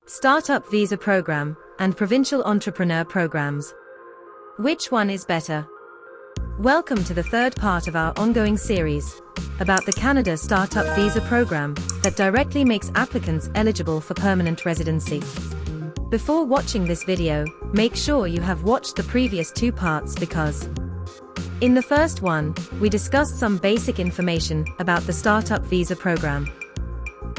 Startup Visa Program, and Provincial Entrepreneur Programs. Which one is better? Welcome to the third part of our ongoing series about the Canada Startup Visa Program that directly makes applicants eligible for permanent residency. Before watching this video, make sure you have watched the previous two parts because in the first one, we discussed some basic information about the Startup Visa Program.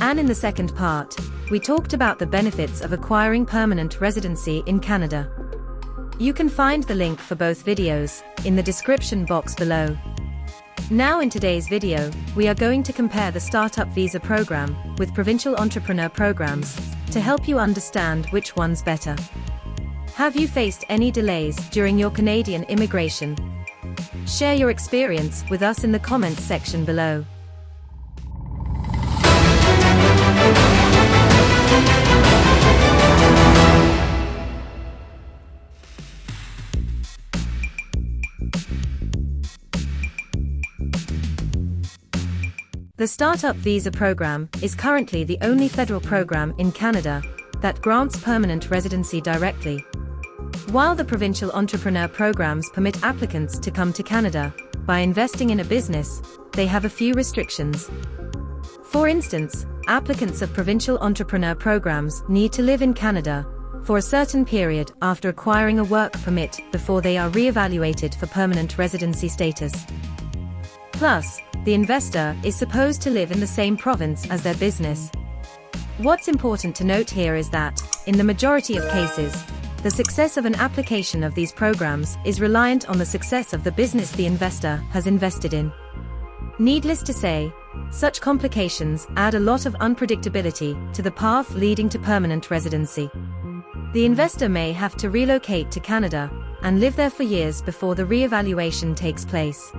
And in the second part, we talked about the benefits of acquiring permanent residency in Canada. You can find the link for both videos in the description box below. Now in today's video, we are going to compare the Startup Visa Program with Provincial Entrepreneur Programs to help you understand which one's better. Have you faced any delays during your Canadian immigration? Share your experience with us in the comments section below. The Startup Visa Program is currently the only federal program in Canada that grants permanent residency directly. While the Provincial Entrepreneur Programs permit applicants to come to Canada by investing in a business, they have a few restrictions. For instance, applicants of Provincial Entrepreneur Programs need to live in Canada for a certain period after acquiring a work permit before they are re-evaluated for permanent residency status. Plus, the investor is supposed to live in the same province as their business. What's important to note here is that, in the majority of cases, the success of an application of these programs is reliant on the success of the business the investor has invested in. Needless to say, such complications add a lot of unpredictability to the path leading to permanent residency. The investor may have to relocate to Canada and live there for years before the re-evaluation takes place.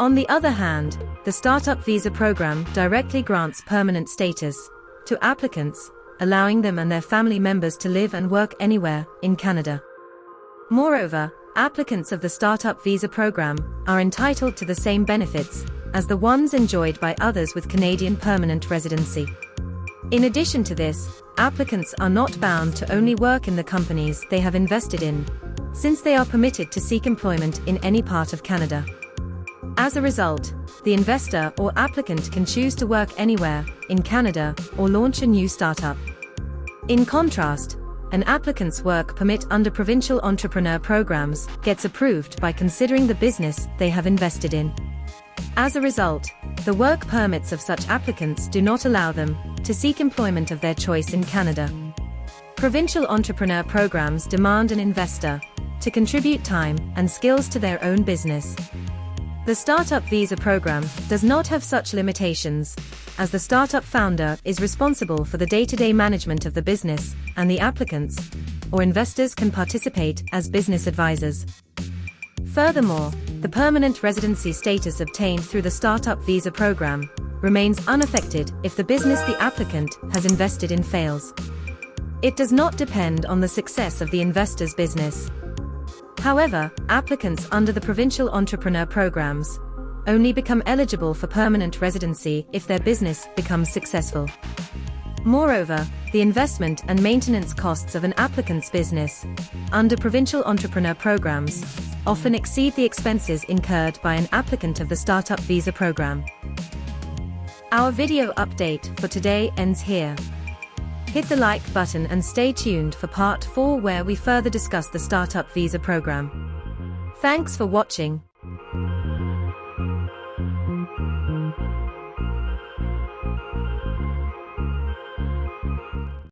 On the other hand, the Startup Visa Program directly grants permanent status to applicants, allowing them and their family members to live and work anywhere in Canada. Moreover, applicants of the Startup Visa Program are entitled to the same benefits as the ones enjoyed by others with Canadian permanent residency. In addition to this, applicants are not bound to only work in the companies they have invested in, since they are permitted to seek employment in any part of Canada. As a result, the investor or applicant can choose to work anywhere in Canada or launch a new startup. In contrast, an applicant's work permit under Provincial Entrepreneur Programs gets approved by considering the business they have invested in. As a result, the work permits of such applicants do not allow them to seek employment of their choice in Canada. Provincial Entrepreneur Programs demand an investor to contribute time and skills to their own business. The Startup Visa Program does not have such limitations, as the startup founder is responsible for the day-to-day management of the business, and the applicants or investors can participate as business advisors. Furthermore, the permanent residency status obtained through the Startup Visa Program remains unaffected if the business the applicant has invested in fails. It does not depend on the success of the investor's business. However, applicants under the Provincial Entrepreneur Programs only become eligible for permanent residency if their business becomes successful. Moreover, the investment and maintenance costs of an applicant's business under Provincial Entrepreneur Programs often exceed the expenses incurred by an applicant of the Startup Visa Program. Our video update for today ends here. Hit the like button and stay tuned for part 4 where we further discuss the Startup Visa Program. Thanks for watching.